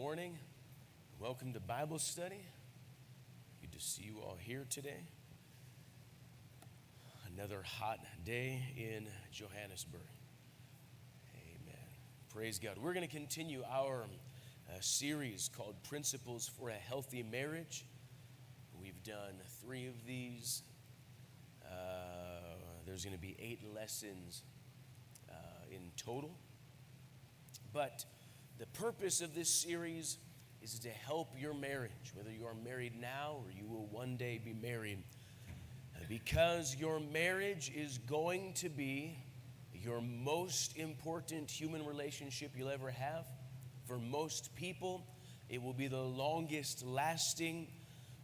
morning. Welcome to Bible study. Good to see you all here today. Another hot day in Johannesburg. Amen. Praise God. We're going to continue our series called Principles for a Healthy Marriage. We've done 3 of these. There's going to be 8 lessons in total. But the purpose of this series is to help your marriage, whether you are married now or you will one day be married, because your marriage is going to be your most important human relationship you'll ever have. For most people, it will be the longest lasting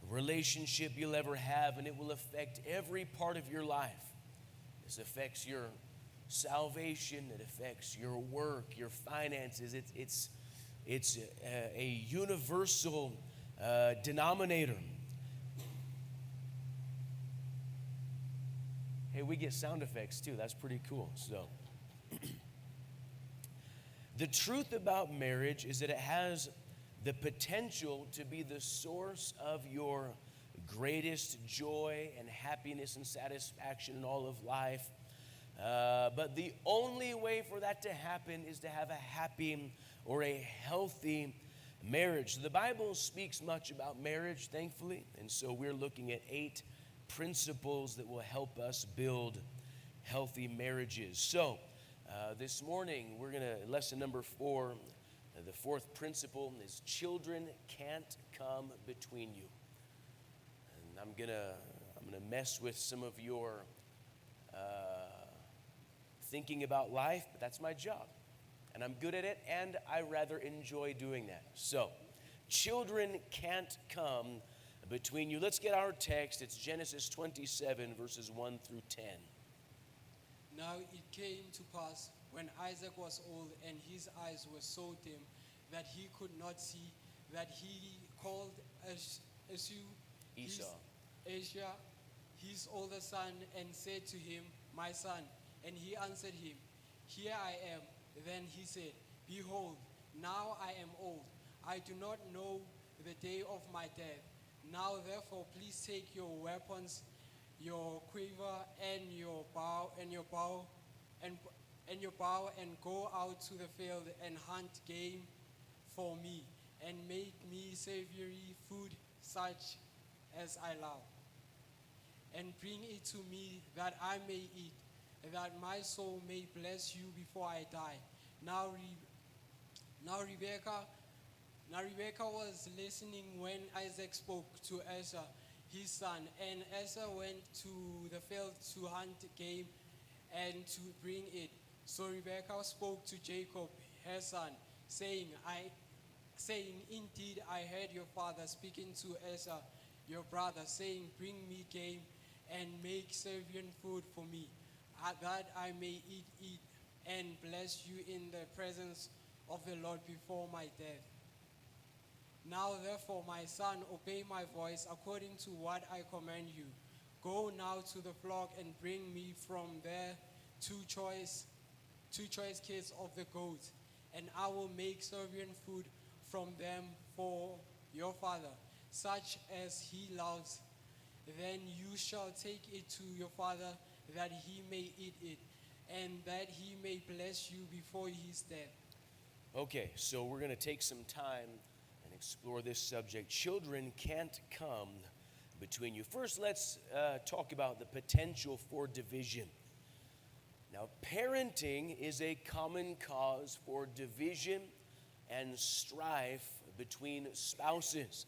relationship you'll ever have, and it will affect every part of your life. This affects your salvation, it affects your work, your finances. It's a universal denominator. Hey, we get sound effects too. That's pretty cool. So, the truth about marriage is that it has the potential to be the source of your greatest joy and happiness and satisfaction in all of life. But the only way for that to happen is to have a happy or a healthy marriage. The Bible speaks much about marriage, thankfully, and so we're looking at 8 principles that will help us build healthy marriages. So, this morning, we're going to, lesson number 4, the 4th principle is children can't come between you. And I'm gonna mess with some of your thinking about life, but that's my job. And I'm good at it, and I rather enjoy doing that. So, children can't come between you. Let's get our text. It's Genesis 27, verses 1 through 10. Now it came to pass, when Isaac was old and his eyes were so dim that he could not see, that he called Esau, his older son, and said to him, "My son." And he answered him, "Here I am." Then he said, "Behold, now I am old. I do not know the day of my death. Now therefore please take your weapons, your quiver and your bow and go out to the field and hunt game for me, and make me savory food such as I love, and bring it to me that I may eat, that my soul may bless you before I die." Now Rebekah was listening when Isaac spoke to Esau, his son, and Esau went to the field to hunt game and to bring it. So Rebekah spoke to Jacob, her son, saying, "Indeed, I heard your father speaking to Esau, your brother, saying, 'Bring me game and make savory food for me, that I may eat it and bless you in the presence of the Lord before my death.' Now therefore, my son, obey my voice according to what I command you. Go now to the flock and bring me from there 2 choice kids of the goats, and I will make savory food from them for your father, such as he loves. Then you shall take it to your father, that he may eat it, and that he may bless you before his death." Okay, so we're going to take some time and explore this subject. Children can't come between you. First, let's talk about the potential for division. Now, parenting is a common cause for division and strife between spouses,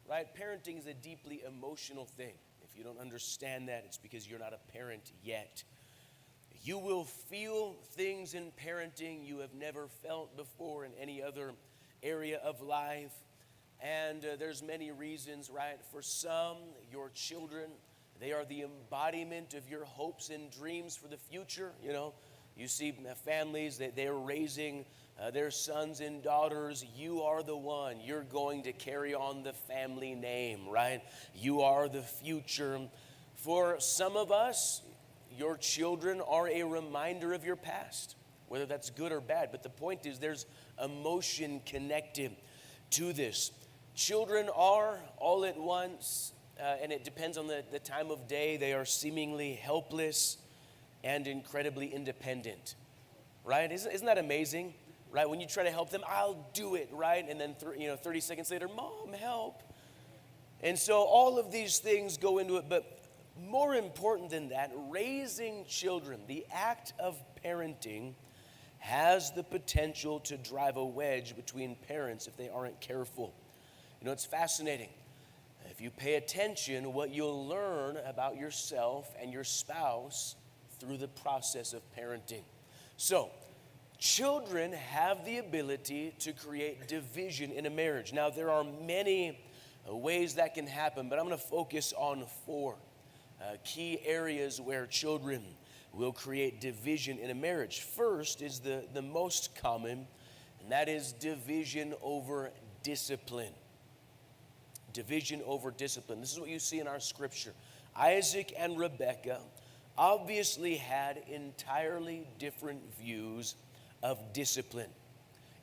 right? Parenting is a deeply emotional thing. If you don't understand that, it's because you're not a parent yet. You will feel things in parenting you have never felt before in any other area of life. And there's many reasons, right? For some, your children, they are the embodiment of your hopes and dreams for the future. You know, you see families that they're raising their sons and daughters. You are the one. You're going to carry on the family name, right? You are the future. For some of us, your children are a reminder of your past, whether that's good or bad. But the point is there's emotion connected to this. Children are all at once, and it depends on the time of day, they are seemingly helpless and incredibly independent, right? Isn't that amazing, right? When you try to help them, I'll do it, right? And then 30 seconds later, Mom, help. And so all of these things go into it, but more important than that, raising children, the act of parenting, has the potential to drive a wedge between parents if they aren't careful. You know, it's fascinating. If you pay attention, what you'll learn about yourself and your spouse through the process of parenting. So, children have the ability to create division in a marriage. Now, there are many ways that can happen, but I'm going to focus on 4 key areas where children will create division in a marriage. First is the most common, and that is division over discipline. Division over discipline. This is what you see in our scripture. Isaac and Rebekah obviously had entirely different views of discipline.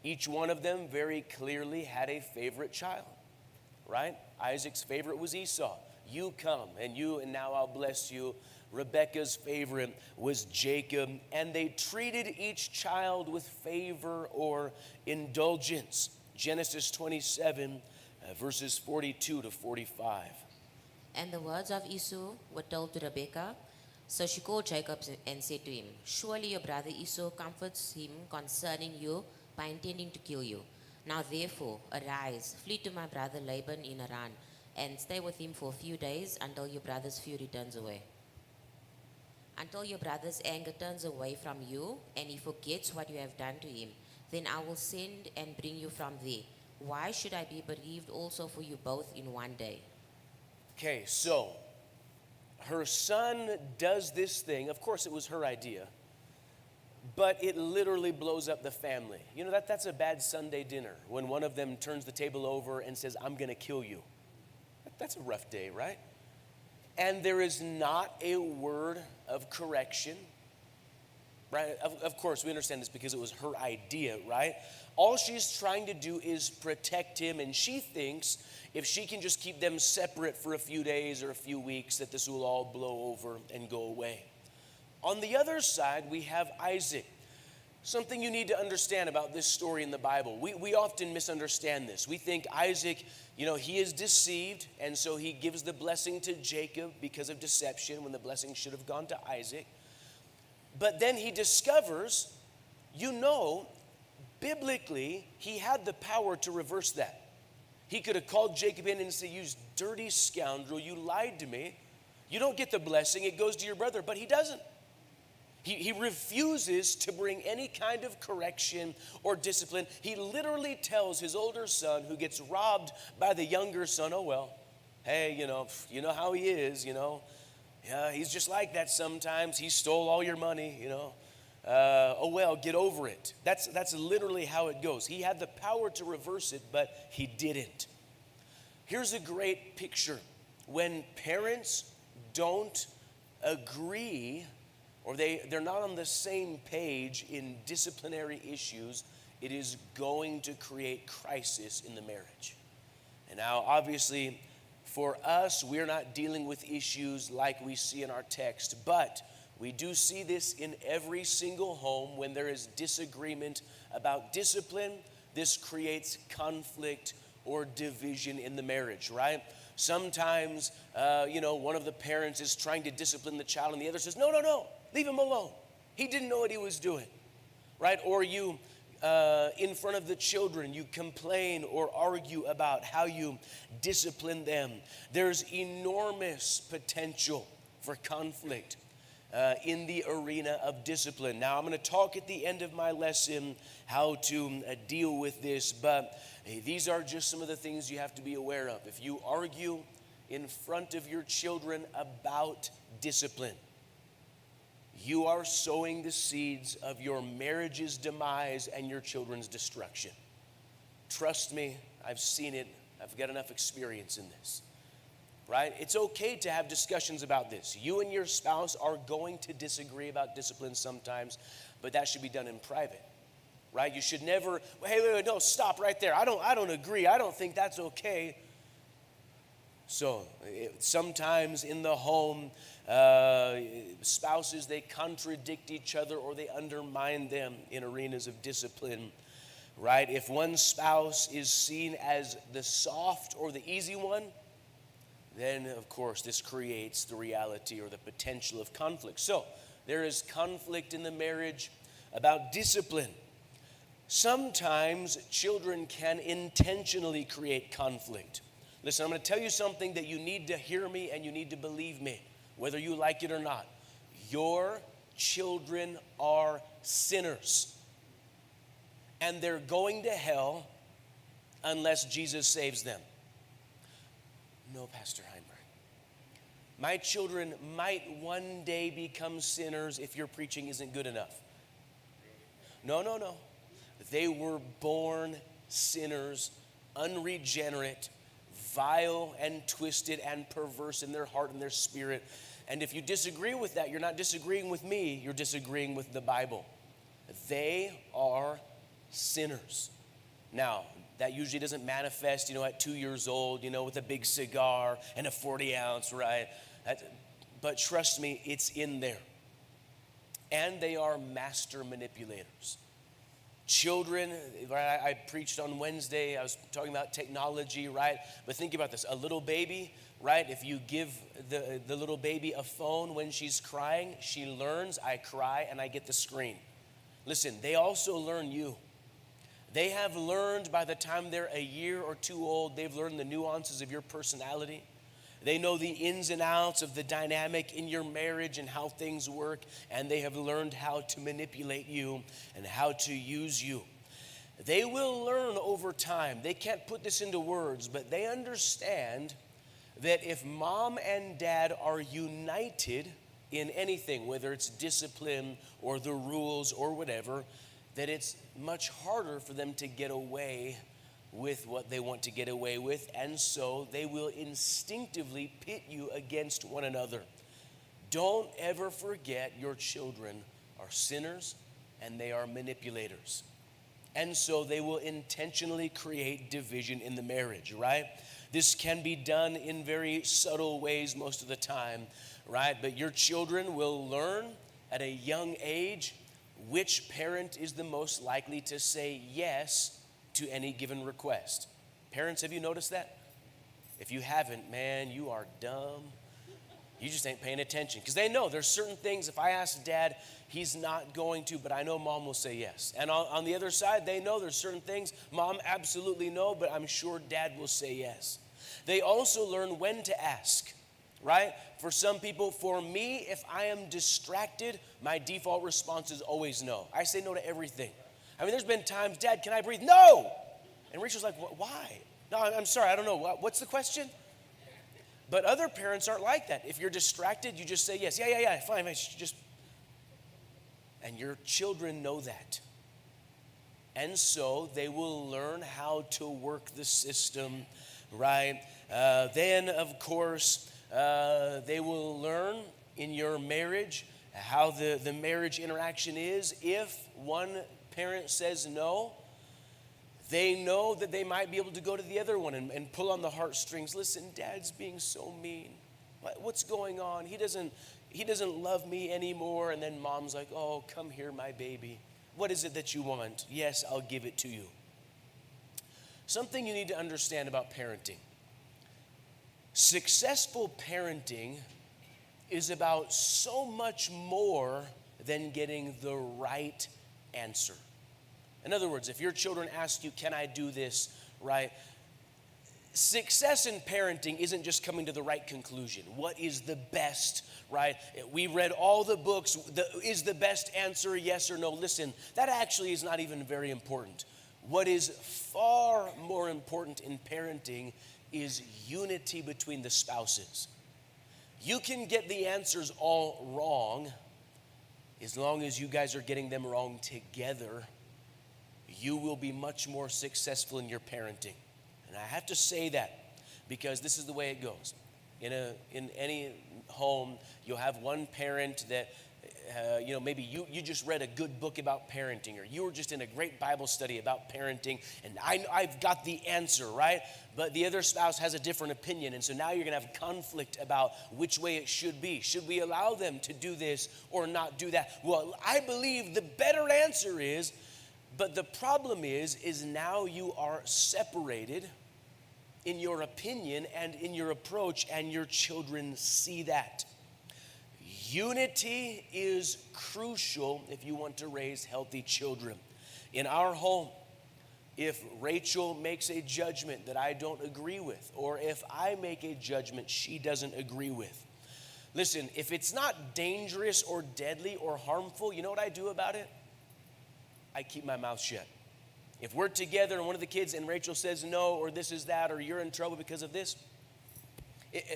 Each one of them very clearly had a favorite child, right? Isaac's favorite was Esau. You come, and now I'll bless you. Rebekah's favorite was Jacob, and they treated each child with favor or indulgence. Genesis 27, verses 42 to 45. And the words of Esau were told to Rebekah. So she called Jacob and said to him, Surely your brother Esau comforts him concerning you by intending to kill you. Now therefore, arise, flee to my brother Laban in Haran, and stay with him for a few days until your brother's fury turns away. Until your brother's anger turns away from you, and he forgets what you have done to him, then I will send and bring you from there. Why should I be bereaved also for you both in one day? Okay, so her son does this thing. Of course, it was her idea, but it literally blows up the family. You know, that's a bad Sunday dinner when one of them turns the table over and says, I'm going to kill you. That's a rough day, right? And there is not a word of correction, right? Of course, we understand this because it was her idea, right? All she's trying to do is protect him, and she thinks if she can just keep them separate for a few days or a few weeks, that this will all blow over and go away. On the other side, we have Isaac. Something you need to understand about this story in the Bible. We often misunderstand this. We think Isaac, he is deceived, and so he gives the blessing to Jacob because of deception when the blessing should have gone to Isaac. But then he discovers, biblically, he had the power to reverse that. He could have called Jacob in and said, you dirty scoundrel, you lied to me. You don't get the blessing, it goes to your brother, but he doesn't. He refuses to bring any kind of correction or discipline. He literally tells his older son, who gets robbed by the younger son, oh well, hey, you know how he is, yeah, he's just like that sometimes. He stole all your money, oh well, get over it. That's literally how it goes. He had the power to reverse it, but he didn't. Here's a great picture. When parents don't agree, or they're not on the same page in disciplinary issues, it is going to create crisis in the marriage. And now, obviously, for us, we're not dealing with issues like we see in our text, but we do see this in every single home. When there is disagreement about discipline, this creates conflict or division in the marriage, right? Sometimes, one of the parents is trying to discipline the child, and the other says, no, leave him alone. He didn't know what he was doing, right? Or you, in front of the children, you complain or argue about how you discipline them. There's enormous potential for conflict in the arena of discipline. Now, I'm going to talk at the end of my lesson how to deal with this, but these are just some of the things you have to be aware of. If you argue in front of your children about discipline, you are sowing the seeds of your marriage's demise and your children's destruction. Trust me, I've seen it. I've got enough experience in this. Right? It's okay to have discussions about this. You and your spouse are going to disagree about discipline sometimes, but that should be done in private. right? You should never, hey, wait, no, stop right there. I don't agree. I don't think that's okay. So sometimes in the home, spouses, they contradict each other or they undermine them in arenas of discipline, right? If one spouse is seen as the soft or the easy one, then of course this creates the reality or the potential of conflict. So there is conflict in the marriage about discipline. Sometimes children can intentionally create conflict. Listen, I'm going to tell you something that you need to hear me and you need to believe me, whether you like it or not. Your children are sinners, and they're going to hell unless Jesus saves them. No, Pastor Heinberg. My children might one day become sinners if your preaching isn't good enough. No. They were born sinners, unregenerate, vile and twisted and perverse in their heart and their spirit. And if you disagree with that, you're not disagreeing with me, you're disagreeing with the Bible. They are sinners. Now, that usually doesn't manifest, at 2 years old, with a big cigar and a 40 ounce, right? But trust me, it's in there. And they are master manipulators. Children, right? I preached on Wednesday, I was talking about technology, right? But think about this, a little baby, right? If you give the little baby a phone when she's crying, she learns, I cry and I get the screen. Listen, they also learn you. They have learned by the time they're a year or two old, they've learned the nuances of your personality. They know the ins and outs of the dynamic in your marriage and how things work, and they have learned how to manipulate you and how to use you. They will learn over time. They can't put this into words, but they understand that if mom and dad are united in anything, whether it's discipline or the rules or whatever, that it's much harder for them to get away with what they want to get away with, and so they will instinctively pit you against one another. Don't ever forget your children are sinners and they are manipulators. And so they will intentionally create division in the marriage, right? This can be done in very subtle ways most of the time, right? But your children will learn at a young age which parent is the most likely to say yes to any given request. Parents, have you noticed that? If you haven't, man, you are dumb. You just ain't paying attention. Because they know there's certain things, if I ask dad, he's not going to, but I know mom will say yes. And on the other side, they know there's certain things, mom absolutely no, but I'm sure dad will say yes. They also learn when to ask, right? For some people, for me, if I am distracted, my default response is always no. I say no to everything. I mean, there's been times, Dad, can I breathe? No! And Rachel's like, why? No, I'm sorry, I don't know. What's the question? But other parents aren't like that. If you're distracted, you just say yes. Yeah, fine. And your children know that. And so they will learn how to work the system, right? Then, of course, they will learn in your marriage how the marriage interaction is. If one parent says no, they know that they might be able to go to the other one and pull on the heartstrings. Listen, Dad's being so mean. What's going on? He doesn't love me anymore. And then mom's like, oh, come here, my baby. What is it that you want? Yes, I'll give it to you. Something you need to understand about parenting. Successful parenting is about so much more than getting the right answer. In other words, if your children ask you, can I do this, right? Success in parenting isn't just coming to the right conclusion. What is the best, right? We read all the books. Is the best answer yes or no? Listen, that actually is not even very important. What is far more important in parenting is unity between the spouses. You can get the answers all wrong as long as you guys are getting them wrong together. You will be much more successful in your parenting. And I have to say that because this is the way it goes. In any home, you'll have one parent that maybe you just read a good book about parenting, or you were just in a great Bible study about parenting, and I've got the answer, right? But the other spouse has a different opinion, and so now you're going to have conflict about which way it should be. Should we allow them to do this or not do that? Well, I believe the better answer is, but the problem is now you are separated in your opinion and in your approach, and your children see that. Unity is crucial if you want to raise healthy children. In our home, if Rachel makes a judgment that I don't agree with, or if I make a judgment she doesn't agree with, listen, if it's not dangerous or deadly or harmful, you know what I do about it? I keep my mouth shut. If we're together and one of the kids and Rachel says no, or this is that, or you're in trouble because of this,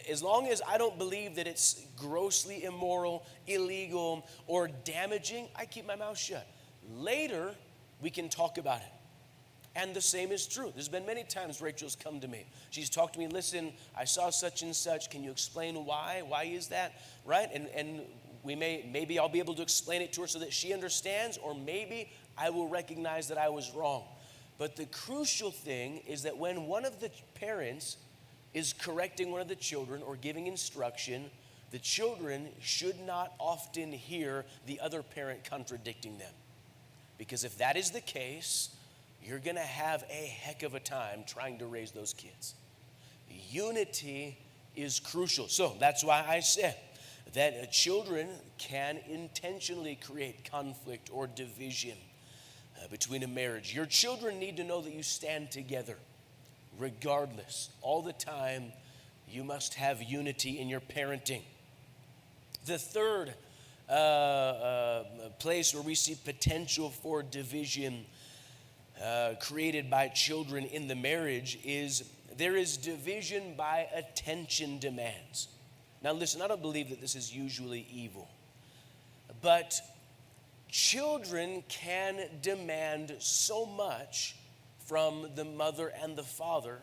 as long as I don't believe that it's grossly immoral, illegal, or damaging, I keep my mouth shut. Later, we can talk about it. And the same is true. There's been many times Rachel's come to me. She's talked to me, listen, I saw such and such. Can you explain why? Why is that? Right? And maybe I'll be able to explain it to her so that she understands, or maybe I will recognize that I was wrong. But the crucial thing is that when one of the parents is correcting one of the children or giving instruction, the children should not often hear the other parent contradicting them. Because if that is the case, you're going to have a heck of a time trying to raise those kids. Unity is crucial. So that's why I said that children can intentionally create conflict or division between a marriage. Your children need to know that you stand together. Regardless, all the time, you must have unity in your parenting. The third place where we see potential for division created by children in the marriage is there is division by attention demands. Now listen, I don't believe that this is usually evil, but children can demand so much from the mother and the father,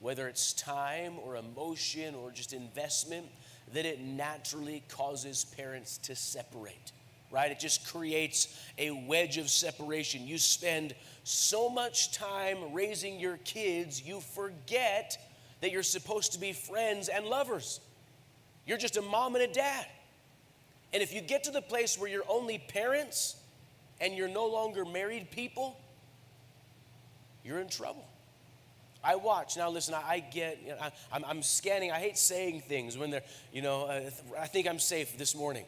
whether it's time or emotion or just investment, that it naturally causes parents to separate, right? It just creates a wedge of separation. You spend so much time raising your kids, you forget that you're supposed to be friends and lovers. You're just a mom and a dad. And if you get to the place where you're only parents and you're no longer married people, you're in trouble. I watch. Now listen, I'm scanning. I hate saying things when they're, I think I'm safe this morning.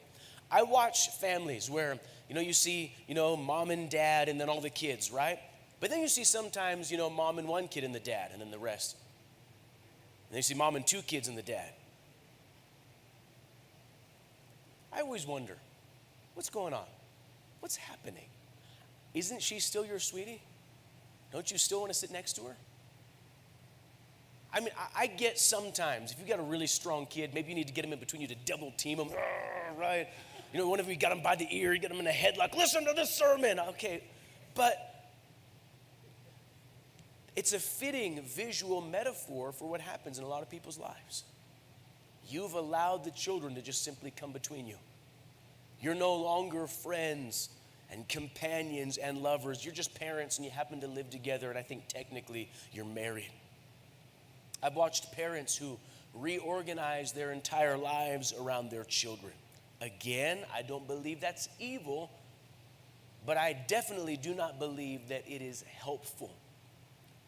I watch families where, you see, mom and dad and then all the kids, right? But then you see sometimes, mom and one kid and the dad and then the rest. And then you see mom and two kids and the dad. I always wonder, what's going on? What's happening? Isn't she still your sweetie? Don't you still want to sit next to her? I mean, I get sometimes, if you've got a really strong kid, maybe you need to get him in between you to double team him, right? One of you got him by the ear, you got him in a headlock, listen to this sermon, okay. But it's a fitting visual metaphor for what happens in a lot of people's lives. You've allowed the children to just simply come between you. You're no longer friends and companions and lovers. You're just parents and you happen to live together, and I think technically you're married. I've watched parents who reorganize their entire lives around their children. Again, I don't believe that's evil, but I definitely do not believe that it is helpful.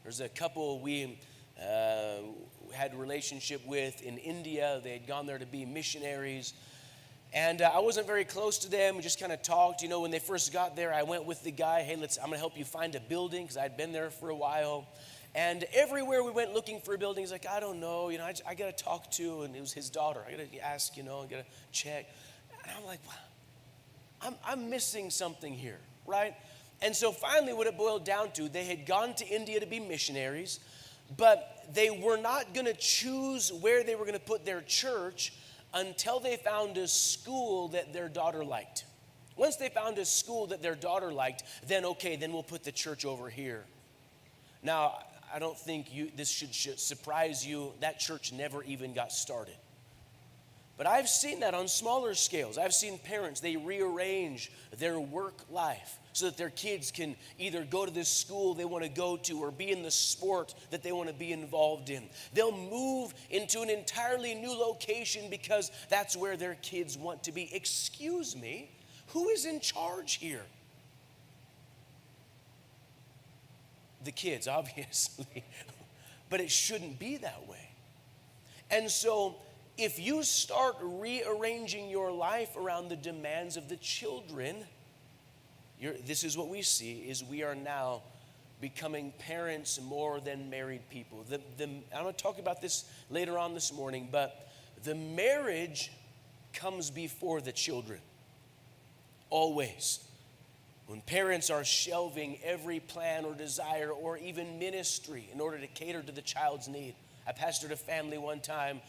There's a couple we had a relationship with in India. They had gone there to be missionaries. And I wasn't very close to them. We just kind of talked. When they first got there, I went with the guy. Hey, I'm going to help you find a building because I'd been there for a while. And everywhere we went looking for a building, he's like, I don't know. I got to talk to, and it was his daughter. I got to ask, I got to check. And I'm like, wow, I'm missing something here, right? And so finally what it boiled down to, they had gone to India to be missionaries, but they were not going to choose where they were going to put their church until they found a school that their daughter liked. Once they found a school that their daughter liked, then we'll put the church over here. Now, I don't think this should surprise you. That church never even got started. But I've seen that on smaller scales. I've seen parents, they rearrange their work life so that their kids can either go to this school they want to go to or be in the sport that they want to be involved in. They'll move into an entirely new location because that's where their kids want to be. Excuse me, who is in charge here? The kids, obviously. But it shouldn't be that way. And so if you start rearranging your life around the demands of the children, this is what we see, is we are now becoming parents more than married people. I'm going to talk about this later on this morning, but the marriage comes before the children. Always. When parents are shelving every plan or desire or even ministry in order to cater to the child's need. I pastored a family one time,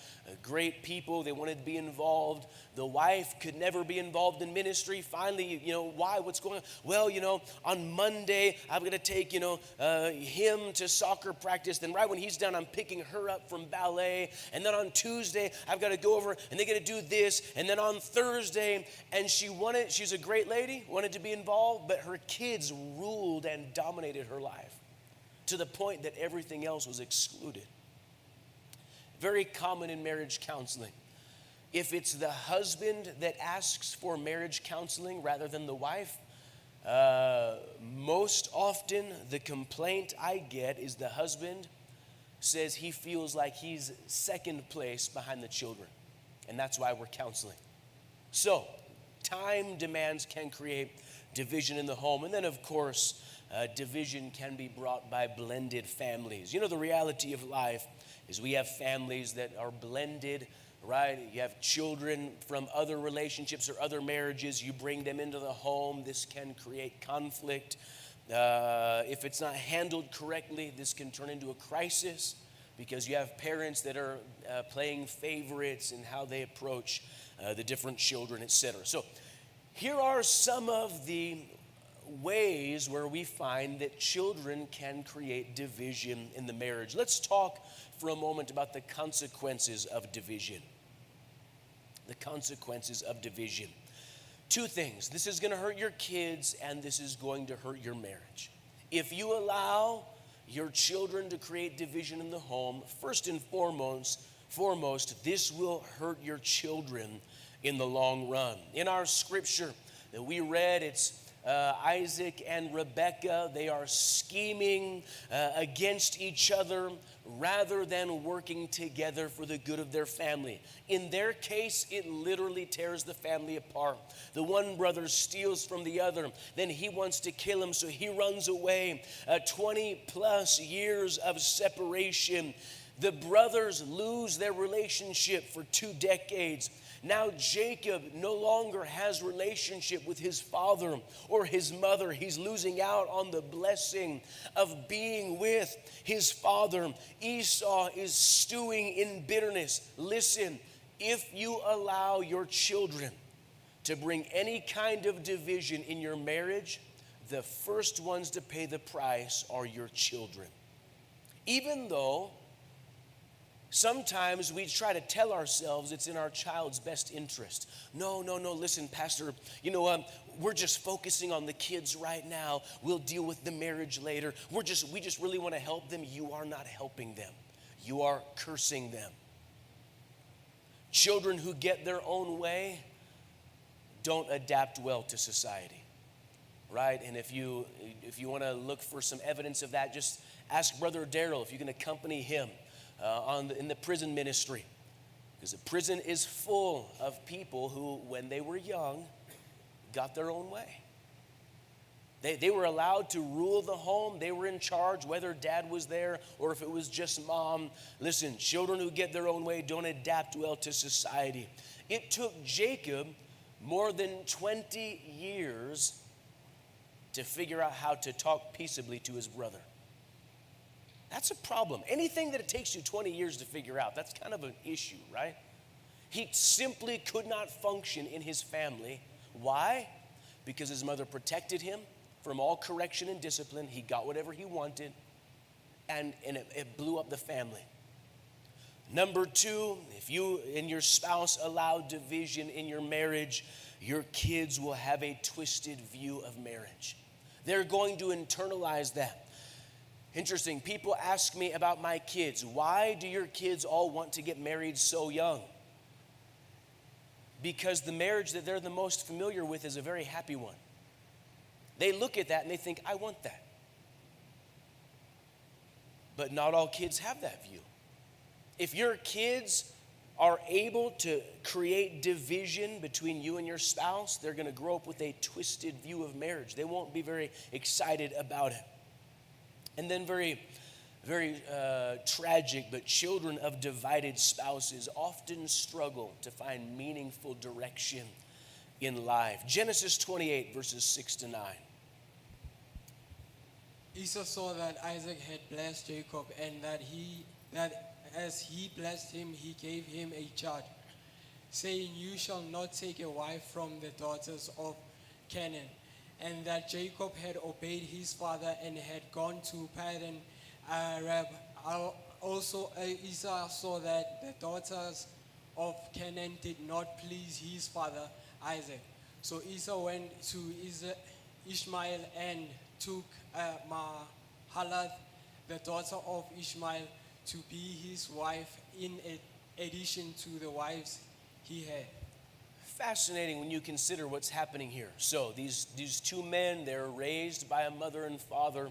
great people, they wanted to be involved. The wife could never be involved in ministry. Finally, why? What's going on? Well, on Monday, I'm going to take, him to soccer practice. Then right when he's done, I'm picking her up from ballet. And then on Tuesday, I've got to go over and they're going to do this. And then on Thursday, and she's a great lady, wanted to be involved, but her kids ruled and dominated her life to the point that everything else was excluded. Very common in marriage counseling. If it's the husband that asks for marriage counseling rather than the wife, most often the complaint I get is the husband says he feels like he's second place behind the children. And that's why we're counseling. So, time demands can create division in the home. And then, of course, division can be brought by blended families. The reality of life is we have families that are blended, right? You have children from other relationships or other marriages. You bring them into the home. This can create conflict. If it's not handled correctly, this can turn into a crisis because you have parents that are playing favorites in how they approach the different children, etc. So here are some of the ways where we find that children can create division in the marriage. Let's talk for a moment about the consequences of division. The consequences of division. Two things. This is going to hurt your kids and this is going to hurt your marriage. If you allow your children to create division in the home, first and foremost, this will hurt your children in the long run. In our scripture that we read, it's Isaac and Rebekah. They are scheming against each other rather than working together for the good of their family. In their case, it literally tears the family apart. The one brother steals from the other. Then he wants to kill him, so he runs away. 20 plus years of separation. The brothers lose their relationship for 2 decades. Now Jacob no longer has relationship with his father or his mother. He's losing out on the blessing of being with his father. Esau is stewing in bitterness. Listen, if you allow your children to bring any kind of division in your marriage, the first ones to pay the price are your children. Even though sometimes we try to tell ourselves it's in our child's best interest. No, listen, Pastor, we're just focusing on the kids right now. We'll deal with the marriage later. We just really want to help them. You are not helping them. You are cursing them. Children who get their own way don't adapt well to society, right? And if you want to look for some evidence of that, just ask Brother Daryl if you can accompany him in the prison ministry, because the prison is full of people who, when they were young, got their own way. They were allowed to rule the home. They were in charge, whether dad was there or if it was just mom. Listen, children who get their own way don't adapt well to society. It took Jacob more than 20 years to figure out how to talk peaceably to his brother. That's a problem. Anything that it takes you 20 years to figure out, that's kind of an issue, right? He simply could not function in his family. Why? Because his mother protected him from all correction and discipline. He got whatever he wanted, and it blew up the family. Number two, if you and your spouse allow division in your marriage, your kids will have a twisted view of marriage. They're going to internalize that. Interesting, people ask me about my kids. Why do your kids all want to get married so young? Because the marriage that they're the most familiar with is a very happy one. They look at that and they think, I want that. But not all kids have that view. If your kids are able to create division between you and your spouse, they're going to grow up with a twisted view of marriage. They won't be very excited about it. And then very tragic, but children of divided spouses often struggle to find meaningful direction in life. Genesis 28, verses 6 to 9. Esau saw that Isaac had blessed Jacob, and that as he blessed him, he gave him a charge, saying, "You shall not take a wife from the daughters of Canaan." And that Jacob had obeyed his father and had gone to Padan Aram. Also, Esau saw that the daughters of Canaan did not please his father Isaac. So Esau went to Ishmael and took Mahalath, the daughter of Ishmael, to be his wife, in addition to the wives he had. Fascinating when you consider what's happening here. So these two men, they're raised by a mother and father.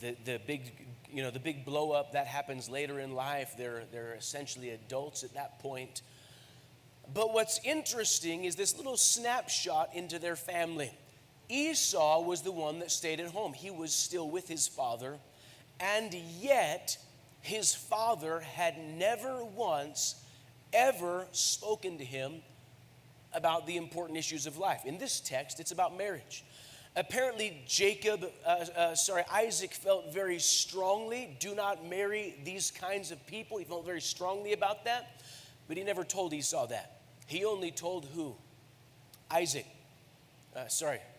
The big blow up that happens later in life. They're essentially adults at that point. But what's interesting is this little snapshot into their family. Esau was the one that stayed at home. He was still with his father, and yet his father had never once ever spoken to him about the important issues of life. In this text, it's about marriage. Apparently, Isaac felt very strongly, do not marry these kinds of people. He felt very strongly about that, but he never told Esau that. He only told who? Isaac.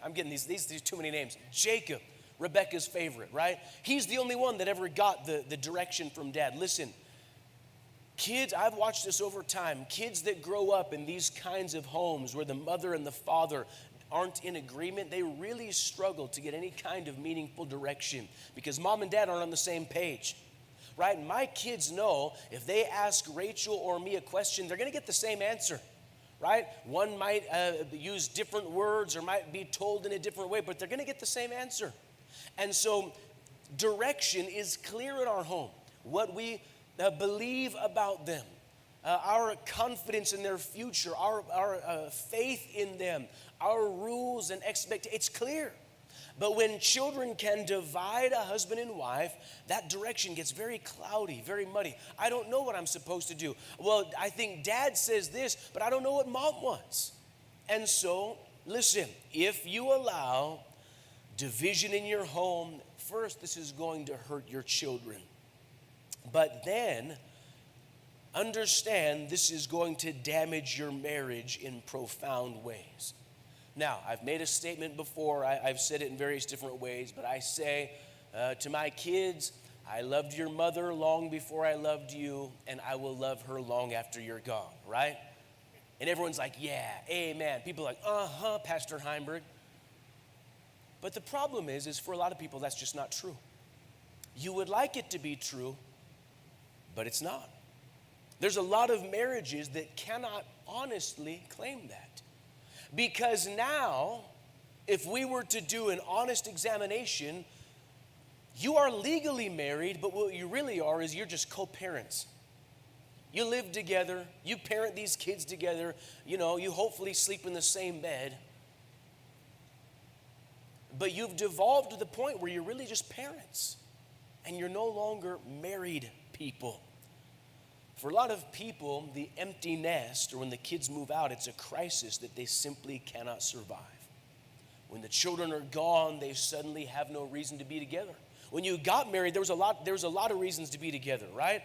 I'm getting these too many names. Jacob, Rebecca's favorite, right? He's the only one that ever got the direction from dad. Listen, kids, I've watched this over time. Kids that grow up in these kinds of homes where the mother and the father aren't in agreement, they really struggle to get any kind of meaningful direction because mom and dad aren't on the same page, right? And my kids know if they ask Rachel or me a question, they're going to get the same answer, right? One might use different words or might be told in a different way, but they're going to get the same answer. And so direction is clear in our home. What we believe about them, our confidence in their future, our faith in them, our rules and expectations, it's clear. But when children can divide a husband and wife, that direction gets very cloudy, very muddy. I don't know what I'm supposed to do. Well, I think dad says this, but I don't know what mom wants. And so, listen, if you allow division in your home, first, this is going to hurt your children. But then, understand this is going to damage your marriage in profound ways. Now, I've made a statement before. I've said it in various different ways, but I say to my kids, I loved your mother long before I loved you, and I will love her long after you're gone, right? And everyone's like, yeah, amen. People are like, Pastor Heimberg. But the problem is for a lot of people, that's just not true. You would like it to be true, but it's not. There's a lot of marriages that cannot honestly claim that. Because now, if we were to do an honest examination, you are legally married, but what you really are is you're just co-parents. You live together, you parent these kids together, you hopefully sleep in the same bed. But you've devolved to the point where you're really just parents, and you're no longer married people. For a lot of people, the empty nest, or when the kids move out, it's a crisis that they simply cannot survive. When the children are gone, they suddenly have no reason to be together. When you got married, there was a lot of reasons to be together, right?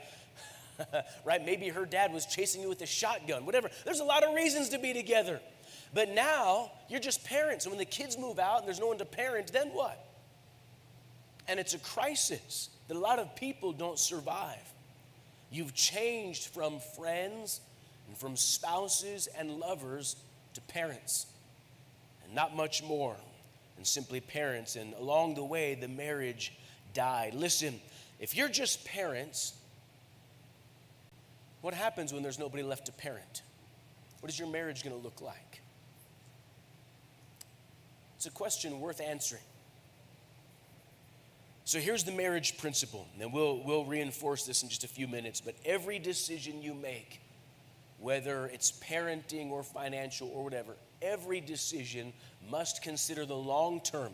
Right? Maybe her dad was chasing you with a shotgun, whatever. There's a lot of reasons to be together. But now, you're just parents. And when the kids move out and there's no one to parent, then what? And it's a crisis that a lot of people don't survive. You've changed from friends and from spouses and lovers to parents, and not much more than simply parents. And along the way, the marriage died. Listen, if you're just parents, what happens when there's nobody left to parent? What is your marriage going to look like? It's a question worth answering. So here's the marriage principle, and we'll reinforce this in just a few minutes, but every decision you make, whether it's parenting or financial or whatever, every decision must consider the long term.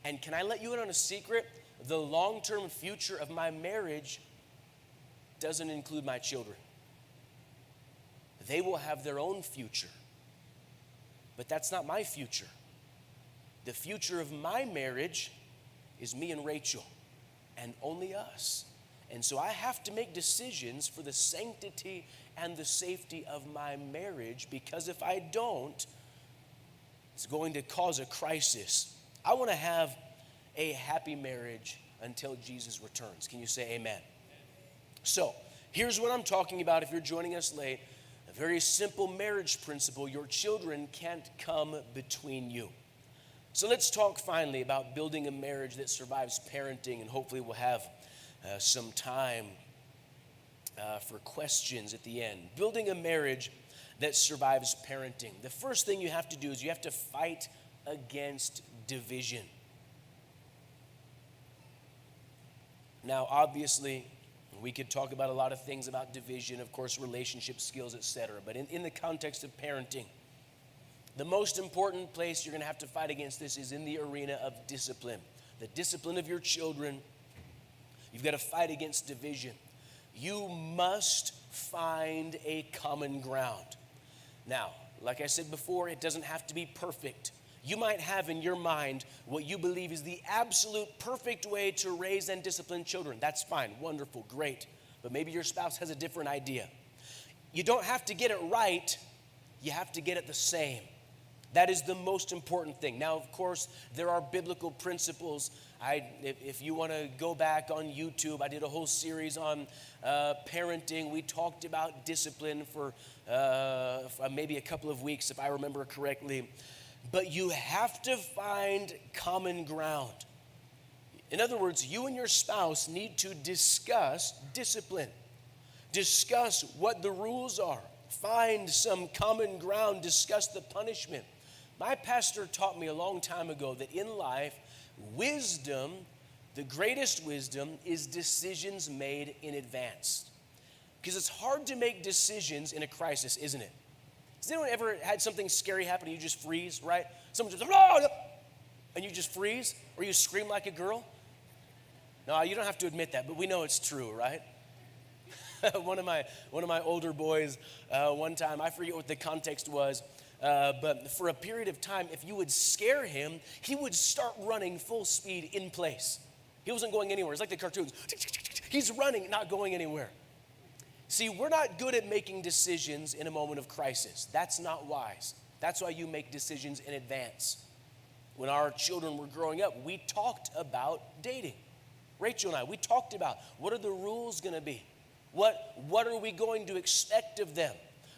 And can I let you in on a secret? The long-term future of my marriage doesn't include my children. They will have their own future, but that's not my future. The future of my marriage is me and Rachel, and only us. And so I have to make decisions for the sanctity and the safety of my marriage, because if I don't, it's going to cause a crisis. I want to have a happy marriage until Jesus returns. Can you say amen? So here's what I'm talking about if you're joining us late. A very simple marriage principle. Your children can't come between you. So let's talk finally about building a marriage that survives parenting, and hopefully we'll have some time for questions at the end. Building a marriage that survives parenting. The first thing you have to do is you have to fight against division. Now, obviously, we could talk about a lot of things about division, of course, relationship skills, etc. But in the context of parenting, the most important place you're going to have to fight against this is in the arena of discipline. The discipline of your children. You've got to fight against division. You must find a common ground. Now, like I said before, it doesn't have to be perfect. You might have in your mind what you believe is the absolute perfect way to raise and discipline children. That's fine, wonderful, great. But maybe your spouse has a different idea. You don't have to get it right. You have to get it the same. That is the most important thing. Now, of course, there are biblical principles. If you want to go back on YouTube, I did a whole series on parenting. We talked about discipline for maybe a couple of weeks, if I remember correctly. But you have to find common ground. In other words, you and your spouse need to discuss discipline. Discuss what the rules are. Find some common ground. Discuss the punishment. My pastor taught me a long time ago that in life, wisdom, the greatest wisdom, is decisions made in advance. Because it's hard to make decisions in a crisis, isn't it? Has anyone ever had something scary happen and you just freeze, right? Someone just, oh! And you just freeze, or you scream like a girl? No, you don't have to admit that, but we know it's true, right? One of my older boys, one time, I forget what the context was, but for a period of time, if you would scare him, he would start running full speed in place. He wasn't going anywhere. It's like the cartoons. He's running, not going anywhere. See, we're not good at making decisions in a moment of crisis. That's not wise. That's why you make decisions in advance. When our children were growing up, we talked about dating. Rachel and I, we talked about what are the rules going to be? What are we going to expect of them?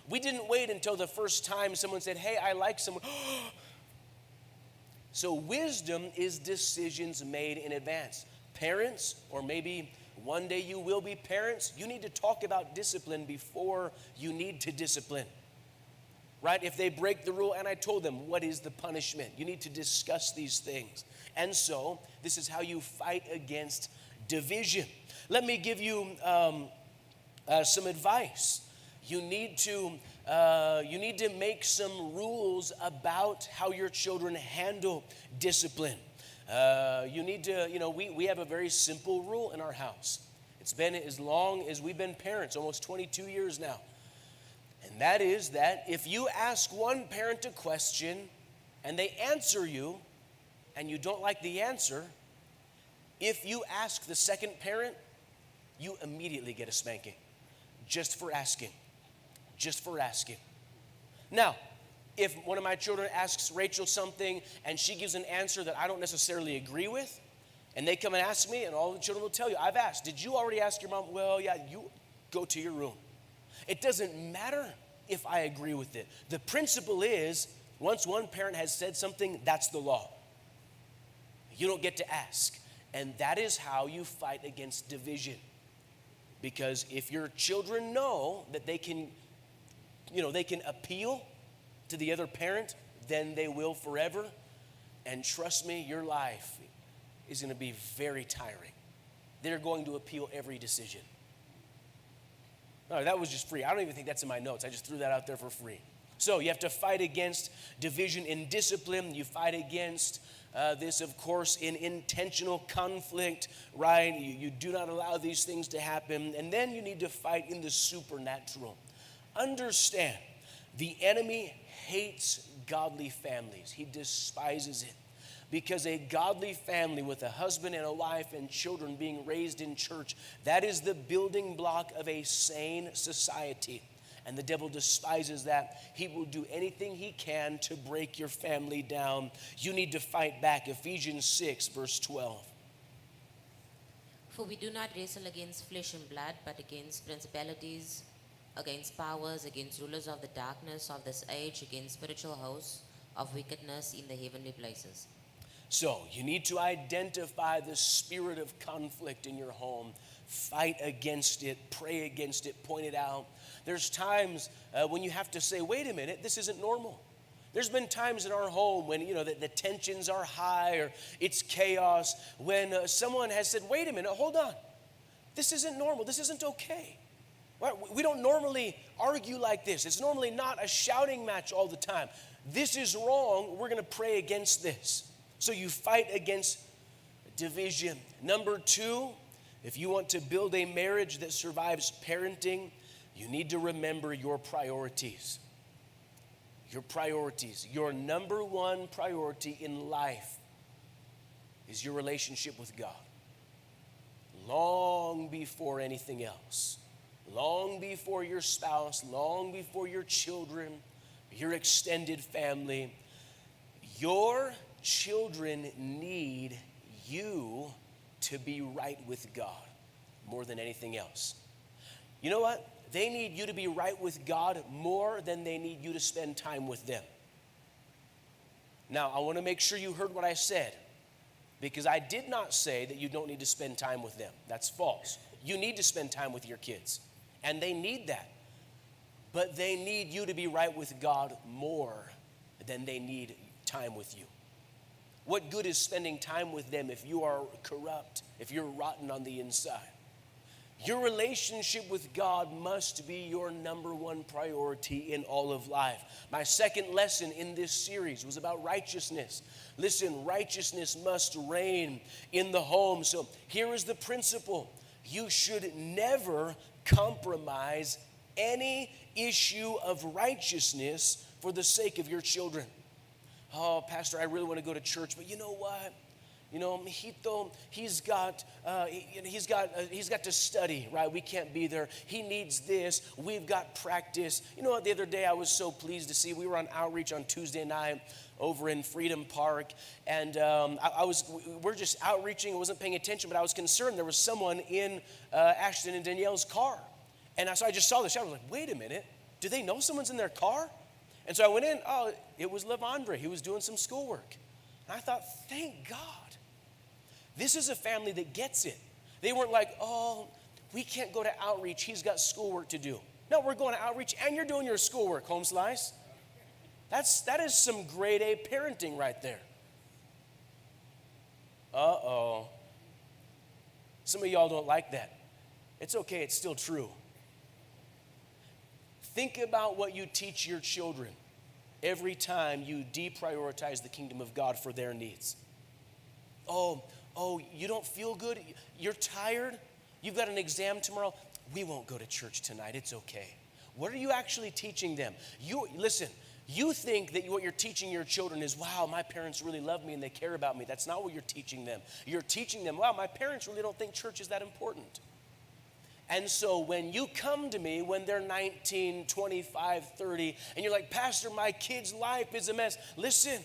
We didn't wait until the first time someone said, hey, I like someone. So wisdom is decisions made in advance. Parents, or maybe one day you will be parents, you need to talk about discipline before you need to discipline. Right? If they break the rule, and I told them, what is the punishment? You need to discuss these things. And so, this is how you fight against division. Let me give you some advice. You need to make some rules about how your children handle discipline. You need to, we have a very simple rule in our house. It's been as long as we've been parents, almost 22 years now. And that is that if you ask one parent a question and they answer you and you don't like the answer, if you ask the second parent, you immediately get a spanking just for asking. Just for asking. Now, if one of my children asks Rachel something and she gives an answer that I don't necessarily agree with, and they come and ask me, and all the children will tell you, I've asked, did you already ask your mom? Well, yeah, go to your room. It doesn't matter if I agree with it. The principle is, once one parent has said something, that's the law. You don't get to ask. And that is how you fight against division. Because if your children know that they can appeal to the other parent, then they will forever. And trust me, your life is going to be very tiring. They're going to appeal every decision. No, that was just free. I don't even think that's in my notes. I just threw that out there for free. So you have to fight against division in discipline. You fight against this, of course, in intentional conflict, right? You do not allow these things to happen. And then you need to fight in the supernatural. Understand, the enemy hates godly families. He despises it. Because a godly family with a husband and a wife and children being raised in church, that is the building block of a sane society. And the devil despises that. He will do anything he can to break your family down. You need to fight back. Ephesians 6, verse 12. For we do not wrestle against flesh and blood, but against principalities, against powers, against rulers of the darkness of this age, against spiritual hosts of wickedness in the heavenly places. So you need to identify the spirit of conflict in your home. Fight against it, pray against it, point it out. There's times when you have to say, wait a minute, this isn't normal. There's been times in our home when, the tensions are high or it's chaos, when someone has said, wait a minute, hold on. This isn't normal. This isn't okay. We don't normally argue like this. It's normally not a shouting match all the time. This is wrong. We're going to pray against this. So you fight against division. Number 2, if you want to build a marriage that survives parenting, you need to remember your priorities. Your priorities. Your number 1 priority in life is your relationship with God. Long before anything else. Long before your spouse, long before your children, your extended family. Your children need you to be right with God more than anything else. You know what? They need you to be right with God more than they need you to spend time with them. Now, I want to make sure you heard what I said, because I did not say that you don't need to spend time with them. That's false. You need to spend time with your kids, and they need that. But they need you to be right with God more than they need time with you. What good is spending time with them if you are corrupt, if you're rotten on the inside? Your relationship with God must be your number 1 priority in all of life. My second lesson in this series was about righteousness. Listen, righteousness must reign in the home. So here is the principle. You should never compromise any issue of righteousness for the sake of your children. Oh, Pastor, I really want to go to church, but you know what? Mijito, he's got to study, right? We can't be there. He needs this. We've got practice. You know what? The other day I was so pleased to see. We were on outreach on Tuesday night over in Freedom Park, and we're just outreaching. I wasn't paying attention, but I was concerned. There was someone in Ashton and Danielle's car, and so I just saw this. I was like, wait a minute. Do they know someone's in their car? And so I went in. Oh, it was Levandre. He was doing some schoolwork. And I thought, thank God. This is a family that gets it. They weren't like, oh, we can't go to outreach. He's got schoolwork to do. No, we're going to outreach and you're doing your schoolwork, Home Slice. That is some grade A parenting right there. Uh-oh. Some of y'all don't like that. It's okay. It's still true. Think about what you teach your children every time you deprioritize the kingdom of God for their needs. Oh, you don't feel good? You're tired? You've got an exam tomorrow? We won't go to church tonight. It's okay. What are you actually teaching them? Listen, you think that what you're teaching your children is, wow, my parents really love me and they care about me. That's not what you're teaching them. You're teaching them, wow, my parents really don't think church is that important. And so when you come to me when they're 19, 25, 30, and you're like, Pastor, my kid's life is a mess. Listen,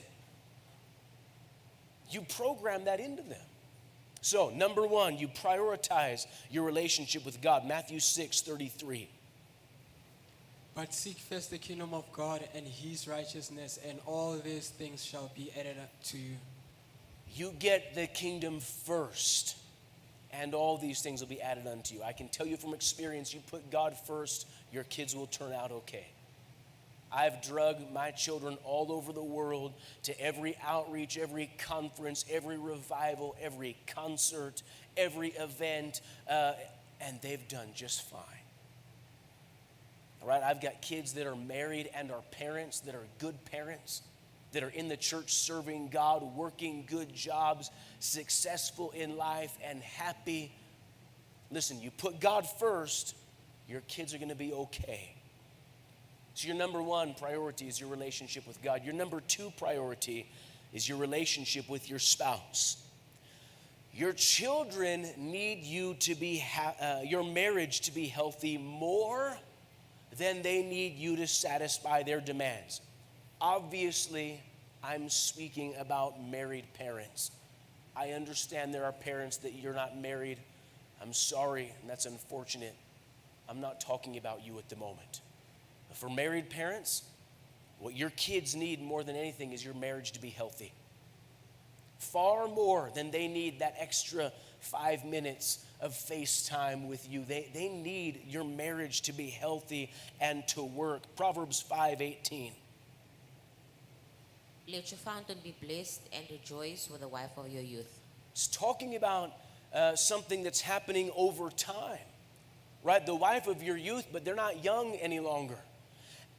you program that into them. So, number one, you prioritize your relationship with God. Matthew 6:33. But seek first the kingdom of God and his righteousness, and all these things shall be added to you. You get the kingdom first, and all these things will be added unto you. I can tell you from experience, you put God first, your kids will turn out okay. I've drug my children all over the world to every outreach, every conference, every revival, every concert, every event, and they've done just fine. All right, I've got kids that are married and are parents, that are good parents, that are in the church serving God, working good jobs, successful in life, and happy. Listen, you put God first, your kids are going to be okay. So your number one priority is your relationship with God. Your number two priority is your relationship with your spouse. Your children need you to be, your marriage to be healthy more than they need you to satisfy their demands. Obviously, I'm speaking about married parents. I understand there are parents that you're not married. I'm sorry, and that's unfortunate. I'm not talking about you at the moment. But for married parents, what your kids need more than anything is your marriage to be healthy. Far more than they need that extra 5 minutes of FaceTime with you. They need your marriage to be healthy and to work. Proverbs 5:18. Let your fountain be blessed and rejoice with the wife of your youth. It's talking about something that's happening over time, right? The wife of your youth, but they're not young any longer.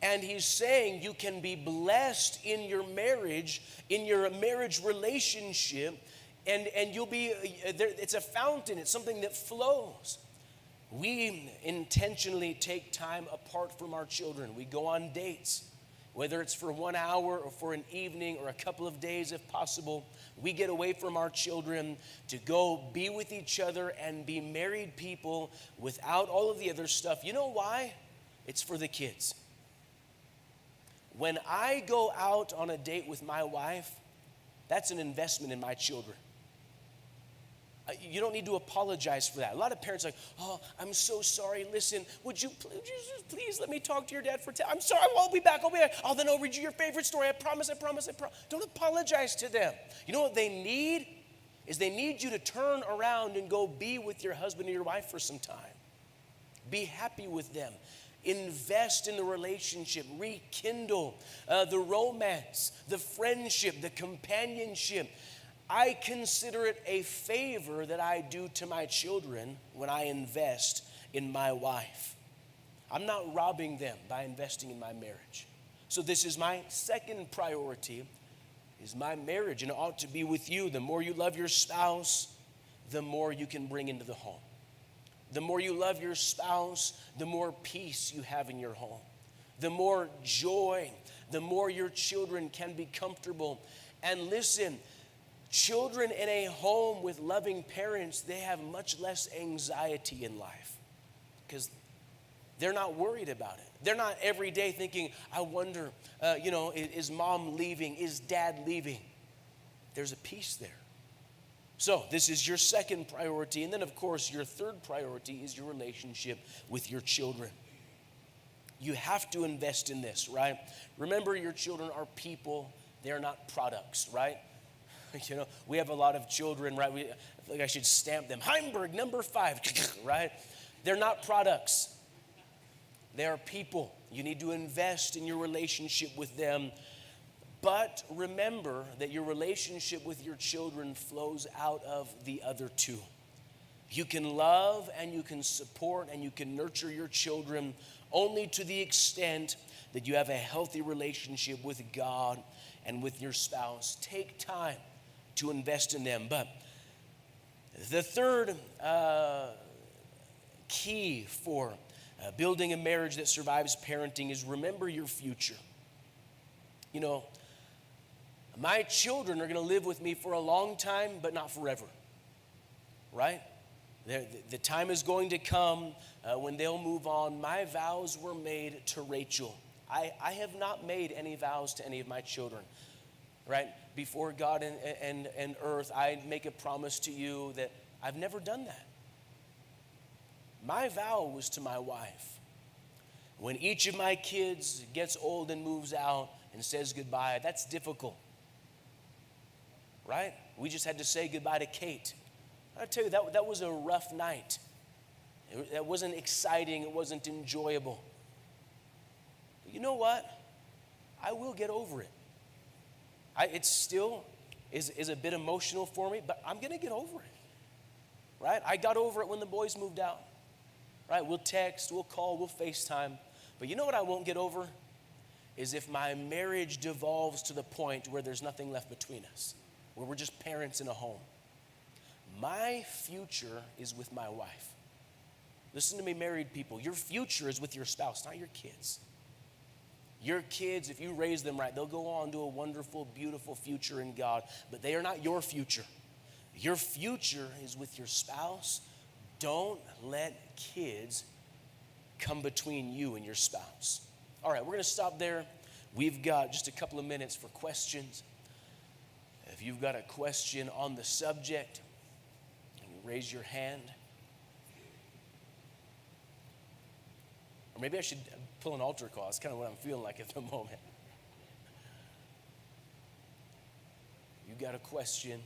And he's saying you can be blessed in your marriage relationship, and you'll be, it's a fountain, it's something that flows. We intentionally take time apart from our children. We go on dates, whether it's for 1 hour or for an evening or a couple of days if possible. We get away from our children to go be with each other and be married people without all of the other stuff. You know why? It's for the kids. When I go out on a date with my wife, that's an investment in my children. You don't need to apologize for that. A lot of parents are like, oh, I'm so sorry. Listen, would you please let me talk to your dad for 10? I'm sorry, I'll be back. Oh, then I'll read you your favorite story. I promise. Don't apologize to them. You know what they need? Is they need you to turn around and go be with your husband or your wife for some time. Be happy with them. Invest in the relationship. Rekindle the romance, the friendship, the companionship. I consider it a favor that I do to my children when I invest in my wife. I'm not robbing them by investing in my marriage. So this is my second priority, is my marriage, and it ought to be with you. The more you love your spouse, the more you can bring into the home. The more you love your spouse, the more peace you have in your home. The more joy, the more your children can be comfortable. And listen, children in a home with loving parents, they have much less anxiety in life because they're not worried about it. They're not every day thinking, I wonder, is mom leaving? Is dad leaving? There's a peace there. So this is your second priority. And then, of course, your third priority is your relationship with your children. You have to invest in this, right? Remember, your children are people. They're not products, right? You know, we have a lot of children, right? I feel like I should stamp them. Heimberg, number 5, right? They're not products. They are people. You need to invest in your relationship with them. But remember that your relationship with your children flows out of the other two. You can love and you can support and you can nurture your children only to the extent that you have a healthy relationship with God and with your spouse. Take time to invest in them. But the third key for building a marriage that survives parenting is remember your future. You know, my children are going to live with me for a long time, but not forever, right? The time is going to come when they'll move on. My vows were made to Rachel. I have not made any vows to any of my children, right? before God and earth, I make a promise to you that I've never done that. My vow was to my wife. When each of my kids gets old and moves out and says goodbye, that's difficult, right? We just had to say goodbye to Kate. I tell you, that was a rough night. It wasn't exciting. It wasn't enjoyable. But you know what? I will get over it. It still is a bit emotional for me, but I'm going to get over it, right? I got over it when the boys moved out, right? We'll text, we'll call, we'll FaceTime. But you know what I won't get over? Is if my marriage devolves to the point where there's nothing left between us, where we're just parents in a home. My future is with my wife. Listen to me, married people. Your future is with your spouse, not your kids. Your kids, if you raise them right, they'll go on to a wonderful, beautiful future in God, but they are not your future. Your future is with your spouse. Don't let kids come between you and your spouse. All right, we're going to stop there. We've got just a couple of minutes for questions. If you've got a question on the subject, you raise your hand. Or maybe I should pull an altar call. It's kind of what I'm feeling like at the moment. You got a question?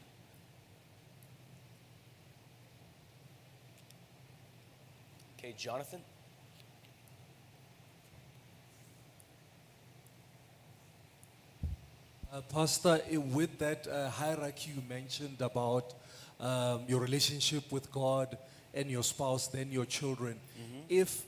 Okay, Jonathan? Pastor, with that hierarchy you mentioned about your relationship with God and your spouse, then your children, if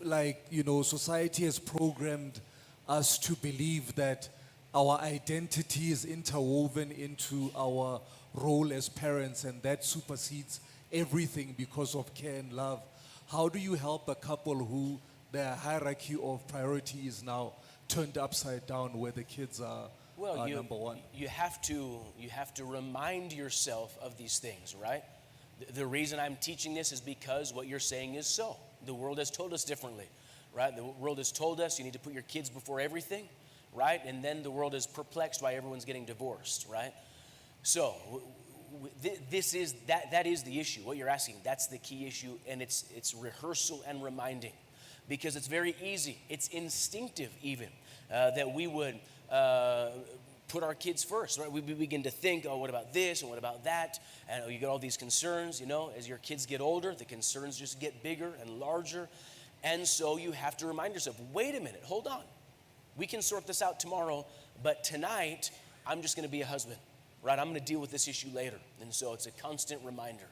society has programmed us to believe that our identity is interwoven into our role as parents and that supersedes everything because of care and love, how do you help a couple who their hierarchy of priority is now turned upside down where the kids are number one? You have to remind yourself of these things, right? The reason I'm teaching this is because what you're saying is so. The world has told us differently, right? The world has told us you need to put your kids before everything, right? And then the world is perplexed why everyone's getting divorced, right? So that is the issue. What you're asking, that's the key issue, and it's rehearsal and reminding, because it's very easy. It's instinctive even that we would put our kids first, right? We begin to think, oh, what about this and what about that? And you get all these concerns, as your kids get older, the concerns just get bigger and larger. And so you have to remind yourself, wait a minute, hold on. We can sort this out tomorrow, but tonight, I'm just going to be a husband, right? I'm going to deal with this issue later. And so it's a constant reminder.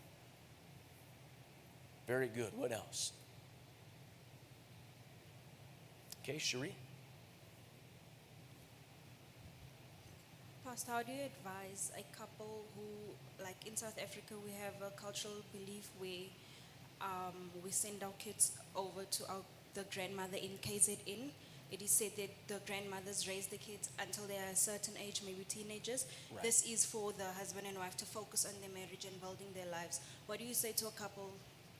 Very good. What else? Okay, Cherie? Pastor, how do you advise a couple who, like in South Africa, we have a cultural belief where we send our kids over to the grandmother in KZN. It is said that the grandmothers raise the kids until they are a certain age, maybe teenagers. Right. This is for the husband and wife to focus on their marriage and building their lives. What do you say to a couple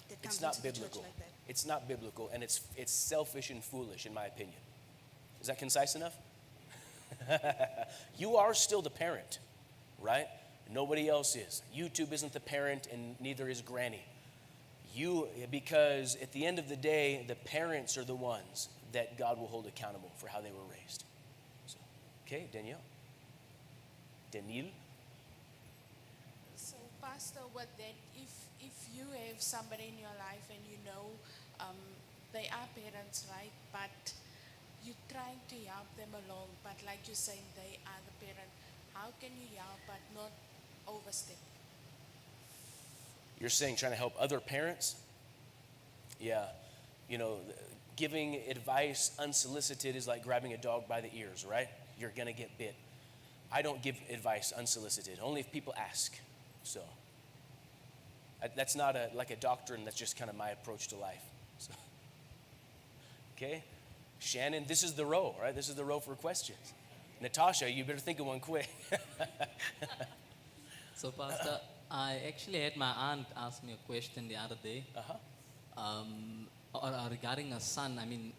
that comes It's not into the biblical. church like that? It's not biblical, and it's selfish and foolish, in my opinion. Is that concise enough? You are still the parent, right? Nobody else is. YouTube isn't the parent, and neither is Granny. Because at the end of the day, the parents are the ones that God will hold accountable for how they were raised. So, okay, Danielle. So, Pastor, what then if you have somebody in your life and they are parents, right? But you're trying to help them along, but like you're saying, they are the parent. How can you help but not overstep? You're saying trying to help other parents? Yeah. Giving advice unsolicited is like grabbing a dog by the ears, right? You're going to get bit. I don't give advice unsolicited, only if people ask. So that's not like a doctrine, that's just kind of my approach to life. So, okay? Shannon, this is the row, right? This is the row for questions. Natasha, you better think of one quick. So, Pastor, I actually had my aunt ask me a question the other day regarding a son. I mean,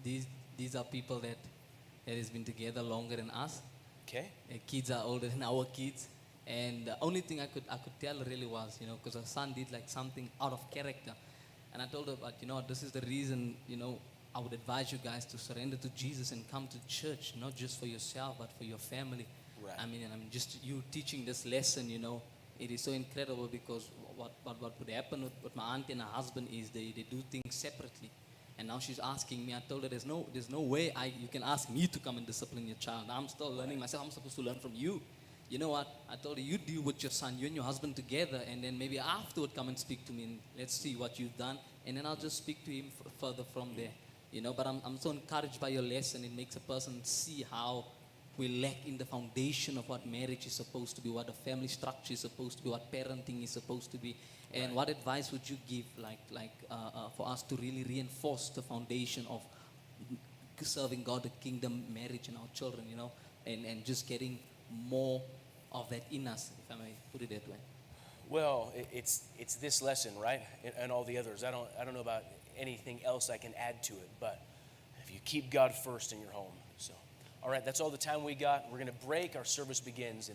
these are people that has been together longer than us. Okay. Their kids are older than our kids. And the only thing I could tell really was, because her son did like something out of character. And I told her, but this is the reason, I would advise you guys to surrender to Jesus and come to church, not just for yourself, but for your family. Right. I mean, and I'm just you teaching this lesson, it is so incredible because what would happen with my auntie and her husband is they do things separately. And now she's asking me, I told her there's no way you can ask me to come and discipline your child. I'm still learning myself. I'm supposed to learn from you. You know what? I told her, you deal with your son, you and your husband together, and then maybe afterward come and speak to me and let's see what you've done. And then I'll just speak to him further from there. But I'm so encouraged by your lesson. It makes a person see how we lack in the foundation of what marriage is supposed to be, what a family structure is supposed to be, what parenting is supposed to be. And what advice would you give for us to really reinforce the foundation of serving God, the kingdom, marriage, and our children, and just getting more of that in us, if I may put it that way? Well, it's this lesson, right? And all the others. I don't know about anything else I can add to it, but if you keep God first in your home. So, all right, that's all the time we got. We're going to break. Our service begins